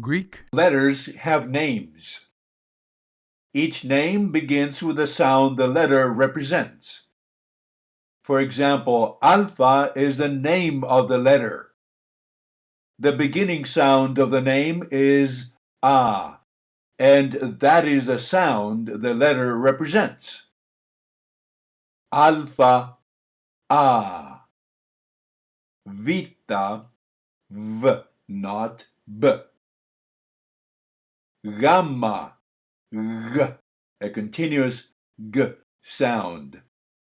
Greek letters have names. Each name begins with the sound the letter represents. For example, alpha is the name of the letter. The beginning sound of the name is A, and that is the sound the letter represents. Alpha, A. Vita, V, not B. Gamma, G, a continuous G sound.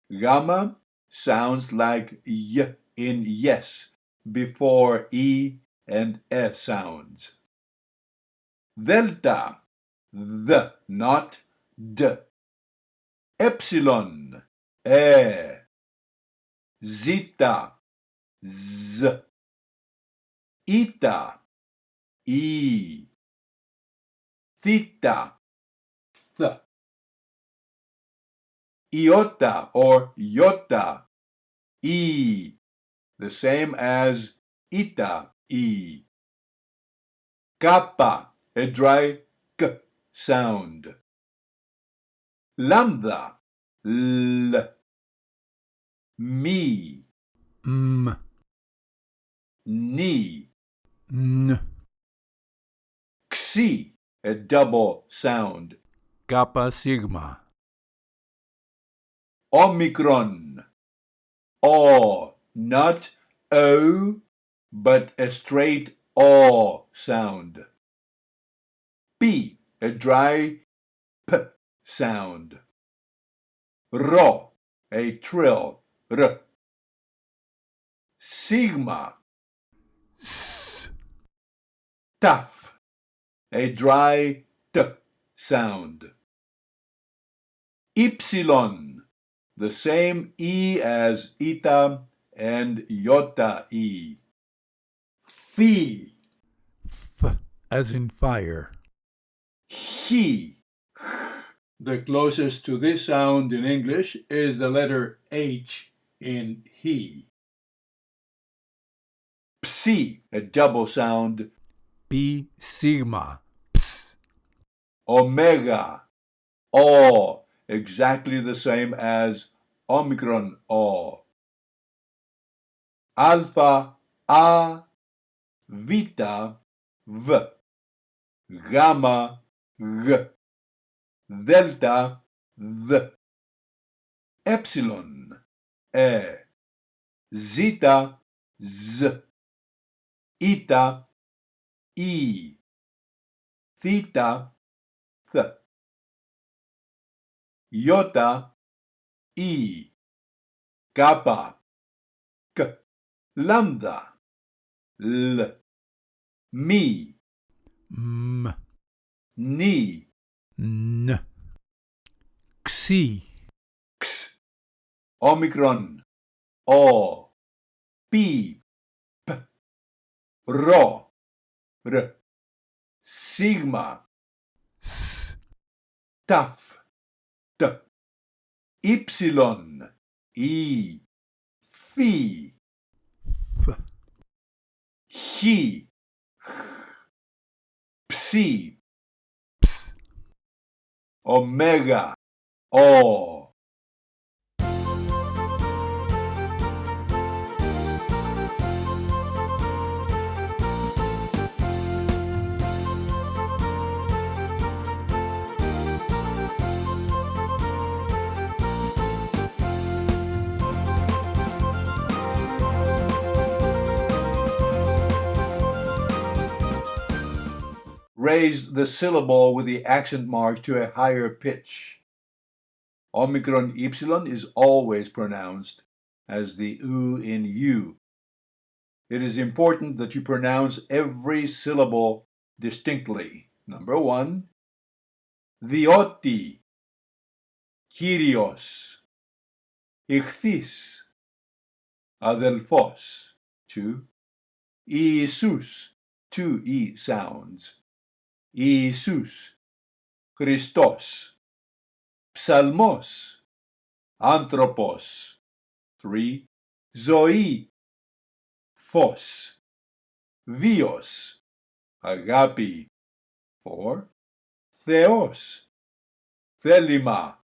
Gamma sounds like Y in yes before E and E sounds. Delta, the, not D. Epsilon, E. Zeta, Z. Eta, E. Theta, Th. Iota or iota, E, the same as eta, E. Kappa, a dry K sound. Lambda, L. Mi, M, Ni. N, Xi, a double sound. Kappa Sigma, Omicron, O, not O, but a straight O sound. P, a dry P sound. Rho, a trill R. Sigma, S, Taf, a dry T sound. Epsilon, the same E as eta and iota E. Phi, F as in fire. He. The closest to this sound in English is the letter H in he. Psi, a double sound. P Sigma, Ps, Omega, O, exactly the same as Omicron O. Alpha, A. Vita, V. Gamma, G. Delta, Th. Epsilon, E. Zeta, Z. Eta, E. Theta, Th. Iota, E. Kappa, K. Lambda, L. Mi, M, Ni, N, Xi, X. Omicron, O. P, P. Rho, R. Sigma, S, Taf, T. Epsilon, E. Phi, F, He. Psi, Ps. Omega, O. Raise the syllable with the accent mark to a higher pitch. Omicron epsilon is always pronounced as the U in U. It is important that you pronounce every syllable distinctly. Number 1, Dioti, Kyrios, Ichthys, Adelphos. 2, Isus, 2 E sounds. Isus, Christos, Psalmos, Anthropos. 3, Zoe, Phos, Vios, Agapη. 4. Theos, θέλημα,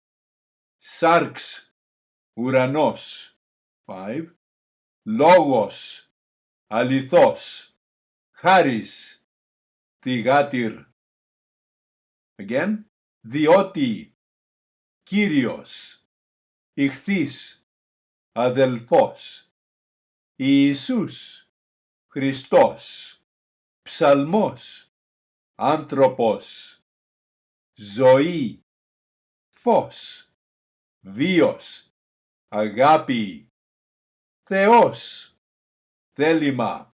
sarx, ουρανός. 5. Λόγος, αληθώς, χάρις, θυγάτηρ. Again, διότι, Κύριος, ηχθείς, αδελφός, Ιησούς, Χριστός, ψαλμός, άνθρωπος, ζωή, φως, βίος, αγάπη, Θεός, θέλημα,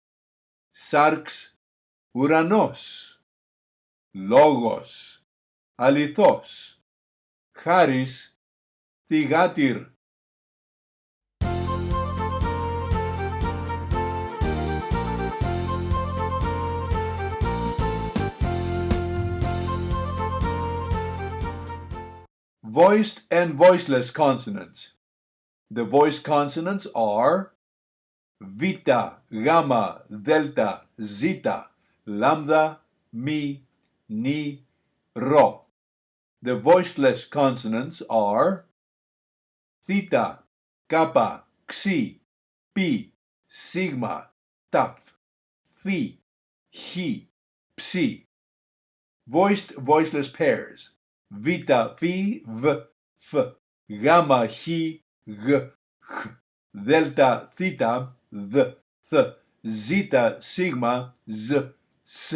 σάρξ, ουρανός, λόγος, αληθώς, χάρις, θυγάτηρ. Voiced and voiceless consonants. The voiced consonants are vita, gamma, delta, zeta, lambda, mi, ni, rho. The voiceless consonants are theta, kappa, xi, pi, sigma, taf, phi, chi, psi. Voiced voiceless pairs. Vita, phi, v, f, gamma, chi, g, h, delta, theta, th, th, zeta, sigma, z, s.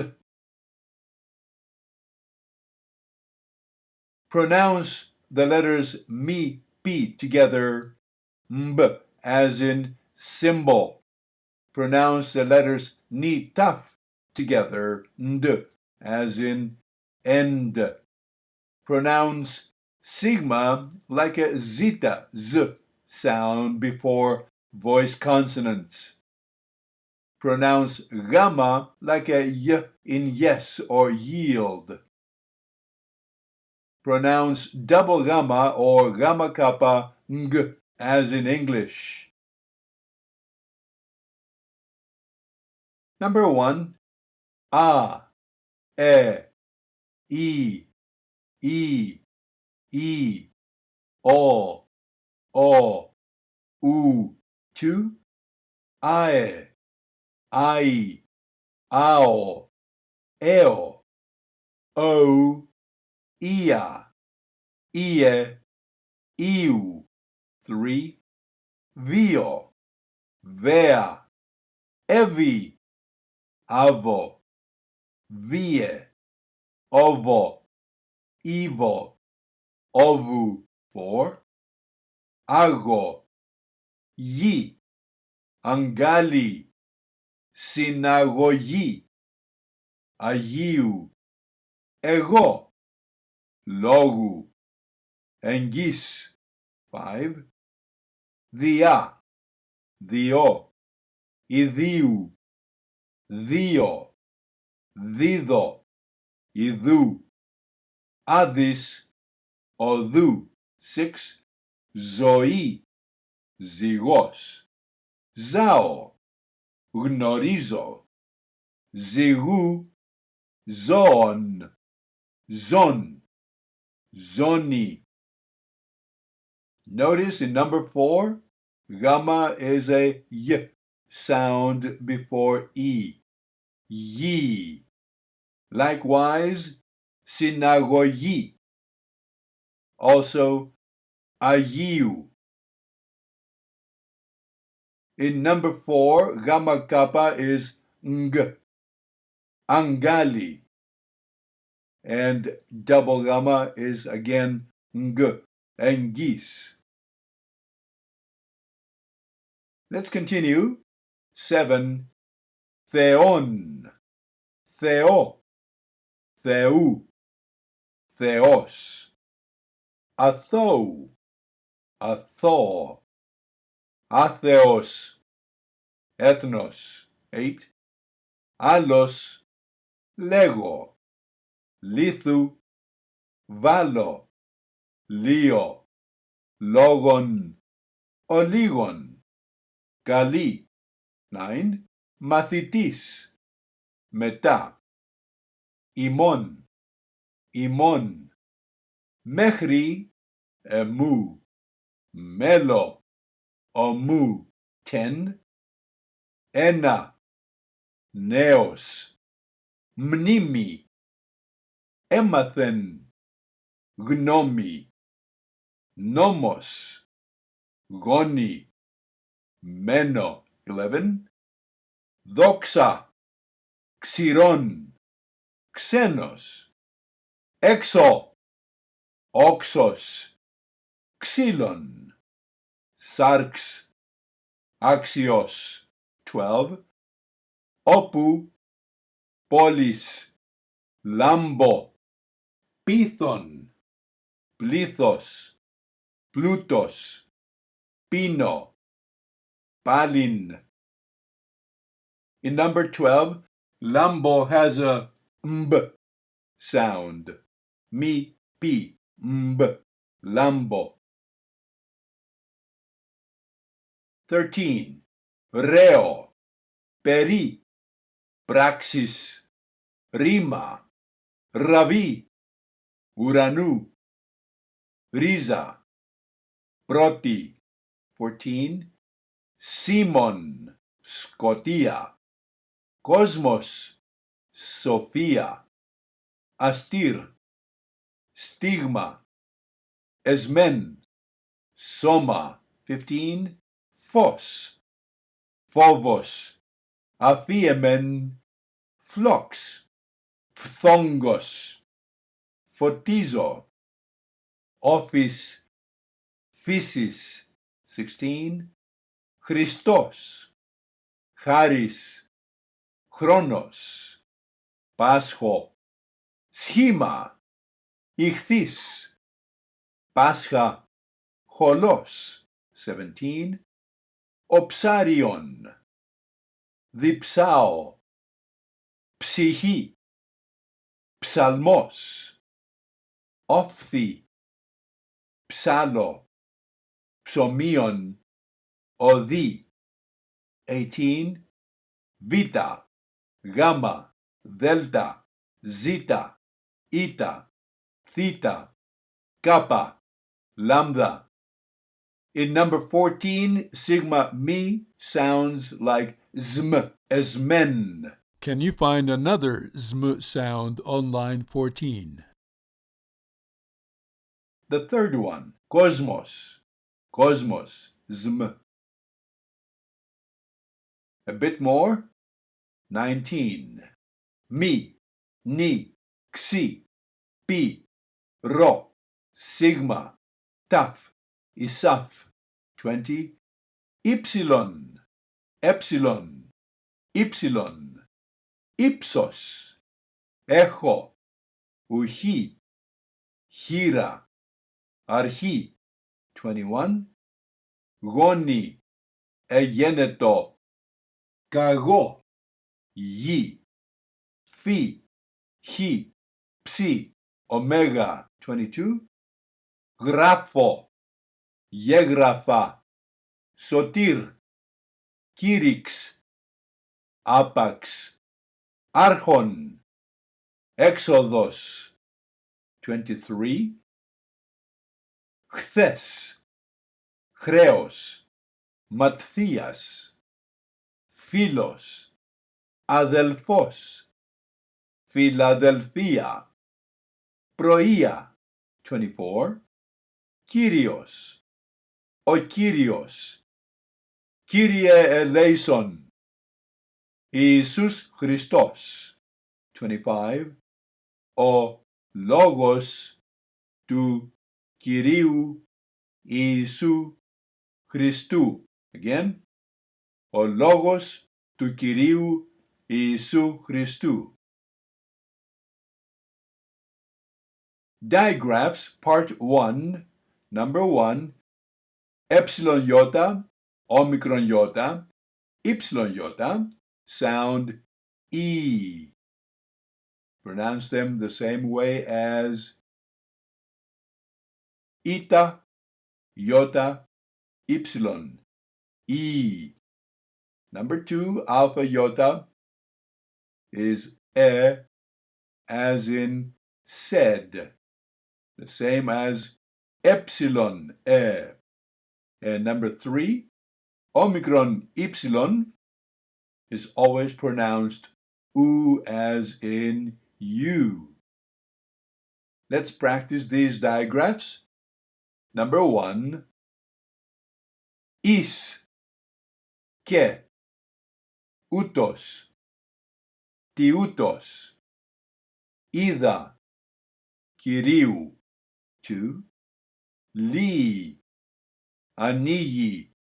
Pronounce the letters mi, pi together, mb, as in symbol. Pronounce the letters ni, taf together, nd, as in end. Pronounce sigma like a zeta, z, sound before voiced consonants. Pronounce gamma like a y in yes or yield. Pronounce double gamma or gamma kappa ng, as in English. Number 1. A, e, e, o, u. 2. Ae, ai, ao, eo, o, ia, ie, iu. 3. Vio, vea, evi, avo, vie, ovo, ivo, ovu. 4. Ago, yi, angali, συναγωγή, Αγίου, εγώ, λόγου, εγγύς. 5. Διά, διό, ιδίου, δύο, δίδο, ιδού, άδεις, οδού. 6. Ζωή, ζυγός, ζάω, γνωρίζω, ζυγού, ζώων, ζών, ζώνη. Notice in number 4, gamma is a y sound before e. Ye. Likewise, συναγωγή. Also, Αγίου. In number 4, gamma kappa is ng, angali. And double gamma is again ng, engis. Let's continue. 7. Theon, Theo, Theou, Theos. Athou, Atho, Atheos, Ethnos. 8. Allos, Lego, Lithu, Valo, Leo, Logon, Oligon, Gali. 9. Μαθητής, μετά. ημών, ημών, μέχρι, εμού, μέλο, ομού, ten, ένα, νέος, μνήμη, έμαθεν, γνώμη, νόμος, γόνι, μένο, 11, δόξα, ξηρών, ξένος, έξω, όξος, ξύλων, σάρξ, άξιος, 12, όπου, πόλης, λάμπο, πίθον, πλήθος, πλούτος, πίνο, πάλιν. In number 12, lambo has a mb sound. Mi, pi, mb, lambo. 13. Reo, peri, praxis, rima, ραβή, ουρανού, ρίζα, πρώτη, 14, Σίμων, σκοτία, κόσμος, σοφία, αστήρ, στίγμα, εσμέν, σώμα, 15, φως, φόβος, αφίεμεν, φλόξ, φθόγκος, φωτίζω, office, φύσης, 16, Χριστός, χάρις, χρόνος, Πάσχο, σχήμα, ηχθείς, Πάσχα, χολός, 17, οψάριον, διψάω, ψυχή, ψαλμός, όφθη, ψάλο, ψωμίον, οδή, 18, βήτα, γάμα, δέλτα, ζήτα, ήτα, θήτα, κάπα, λάμδα. In number 14, sigma mi sounds like zm, esmen. Can you find another zm sound on line 14? The third one, cosmos, cosmos, zm. A bit more, 19. Mi, ni, xi, pi, ro, sigma, taf, isaf, 20. Ypsilon, epsilon, ypsilon, ύψος, έχω, ουχή, χείρα, αρχή, 21. Γόνι, εγένετο, καγώ, γη, φύ, χ, ψ, ωμέγα, 22. Γράφω, γέγραφα, σωτήρ, κήρυξ, άπαξ, άρχον, έξοδος, 23. Χθες, χρέος, ματθίας, φίλος, αδελφός, φιλαδελφία, πρωία, 24. Κύριος, ο Κύριος, Κύριε ελέησον, Ιησούς Χριστός, 25. Ο λόγος του Κυρίου Ιησού Χριστού. Again, ο λόγος του Κυρίου Ιησού Χριστού. Digraphs part 1, number 1, epsilon iota, omicron iota, ypsilon iota, sound E. Pronounce them the same way as eta, iota, ypsilon, E. Number 2, alpha iota is as in said, the same as epsilon, e. And number 3, omicron ypsilon is always pronounced u as in you. Let's practice these digraphs. Number 1, is, και, ούτως, τι ούτως, είδα, Κυρίου, 2, λύει, ανοίγει,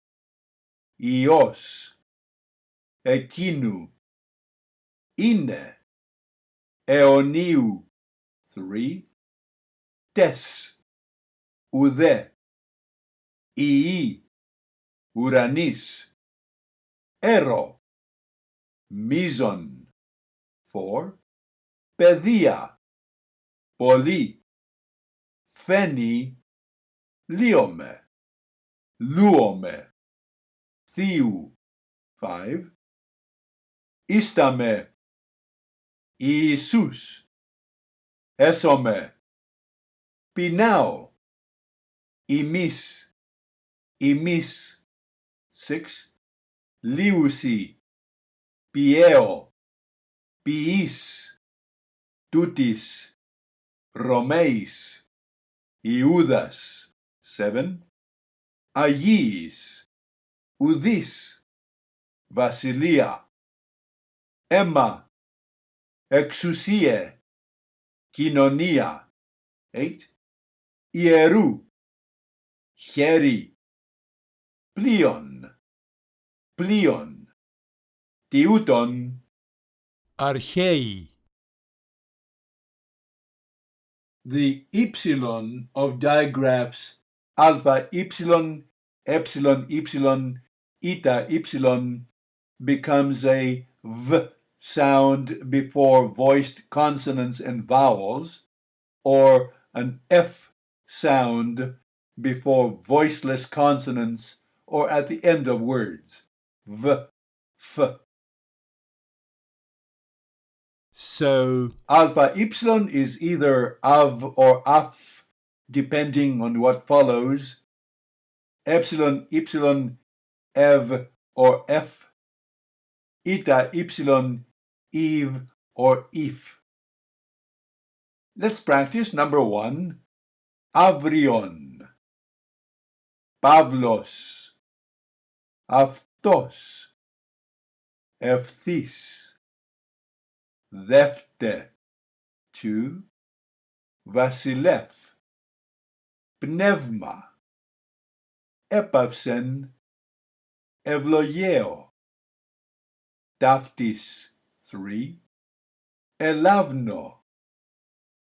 Υιός, εκείνου, είναι, αιωνίου, 3, τες, ουδέ, ιη, ουρανής, έρο, μείζον, 4, παιδεία, πολύ, φαίνει, λύομαι, λούομαι, θείου, 5, ίσταμε, Ιησούς, έσωμε, πεινάω, ημείς, 6, λύουσι, πιέω, ποιείς, τούτης, Ρωμαίης, Ιούδας, 7, Αγίης, ουδείς, βασιλεία, αίμα, εξουσίε, κοινωνία, 8, ιερού, χέρι, πλοίον, τιούτον, αρχαίοι. The ypsilon of digraphs alpha ypsilon, epsilon ypsilon, eta ypsilon becomes a v sound before voiced consonants and vowels, or an f sound before voiceless consonants or at the end of words. V, f. So, Alpha ypsilon is either av or af, depending on what follows. Epsilon ypsilon, ev or f. Eta ypsilon, eve or if. Let's practice number 1. Avrion, Pavlos, αυτός, ευθύς, δεύτε, 2, βασιλεύ, πνεύμα, έπαυσεν, ευλογέω, ταύτης, 3, ελάβνω,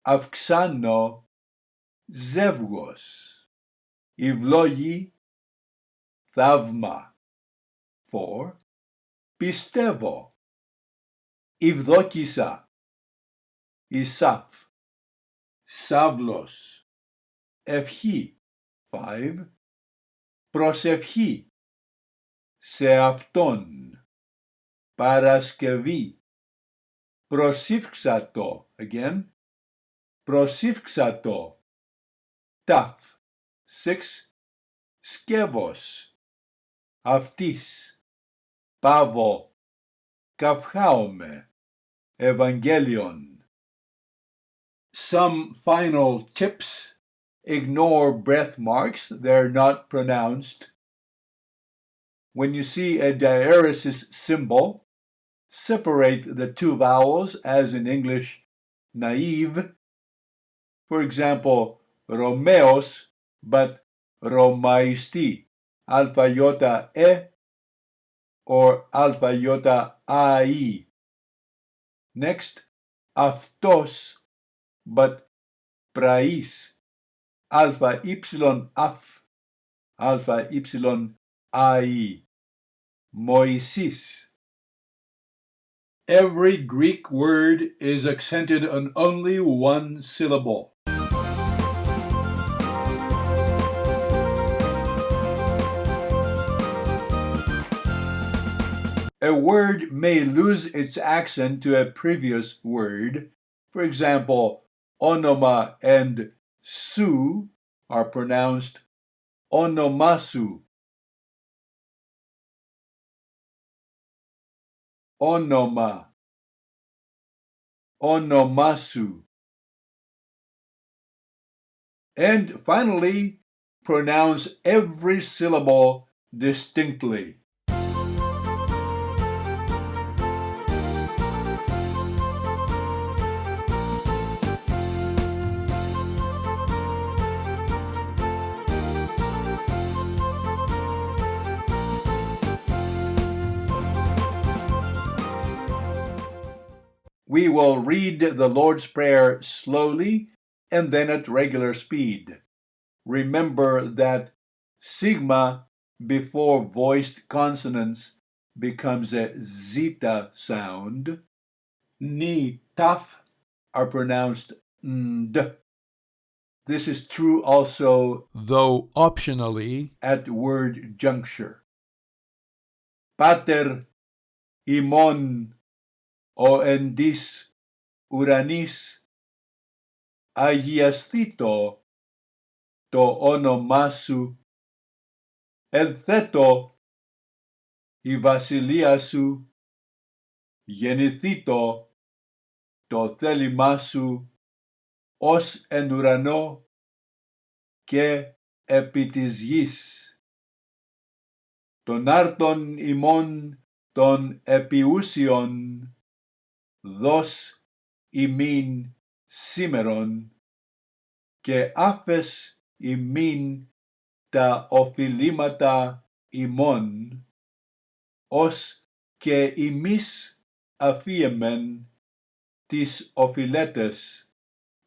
αυξάνω, ζεύγος, ευλόγη, θαύμα, 4, πιστεύω, ευδόκησα, Ισάφ, Σάβλος, ευχή, 5, προσευχή, σε αυτόν, Παρασκευή, προσήφξατο, again, προσήφξατο, ταφ, 6, σκεύος, αυτής, πάβο, καυχάομαι, Evangelion. Some final tips. Ignore breath marks. They're not pronounced. When you see a diaeresis symbol, separate the two vowels as in English, naive. For example, Romeos, but Romaisti, alpha iota e or alpha iota ai. Next, αυτός, but praís, alpha ypsilon af, alpha ypsilon ai, Moisis. Every Greek word is accented on only one syllable. A word may lose its accent to a previous word. For example, onoma and su are pronounced onomasu. Onoma, onomasu. And finally, pronounce every syllable distinctly. We will read the Lord's Prayer slowly and then at regular speed. Remember that sigma before voiced consonants becomes a zeta sound. Ni, taf are pronounced nd. This is true also, though optionally, at word juncture. Pater imon o endis uranis agiasthito to onomasu eltheto η βασιλεία σου γεννηθήτω το θέλημά σου ως εν ουρανό και επί της γης. Τον άρτον ημών των επιούσιων δώσ' ημίν σήμερον και άφες ημίν τα οφειλήματα ημών ως και ημείς αφίεμεν τις οφειλέτες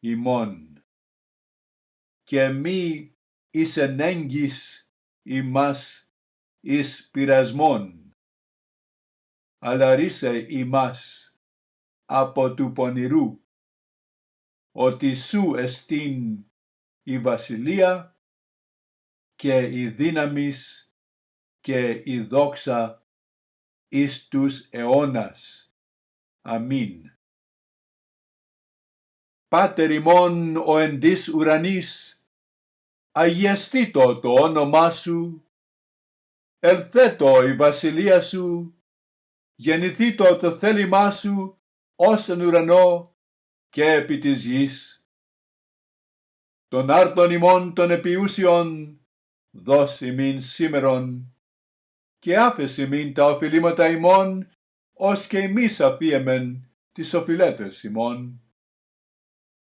ημών. Και μη εις ενέγγις ημάς εις πειρασμόν, αλλά ρίσε ημάς από του πονηρού, ότι σου εστίν η βασιλεία και η δύναμις και η δόξα εις τους αιώνας. Αμήν. Πάτερ ημών ο εν της ουρανής, αγιαστήτω το όνομά σου, ελθέτω η βασιλεία σου, γεννηθήτω το θέλημά σου ως εν ουρανό και επί της γης. Τον άρτον ημών των επιούσιων δώσ' ημίν σήμερον και άφες ημίν τα οφειλήματα ημών ως και εμείς αφίεμεν τις οφειλέτες ημών.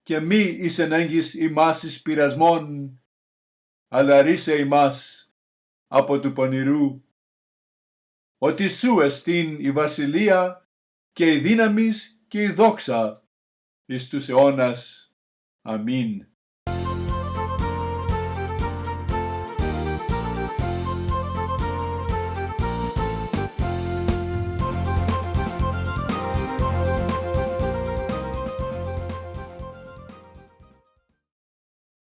Και μη εις ενέγγις ημάς εις πειρασμόν, αλλά ρίσε ημάς από του πονηρού, ότι σου εστίν η βασιλεία και η δύναμις και η δόξα εις τους αιώνας. Αμήν.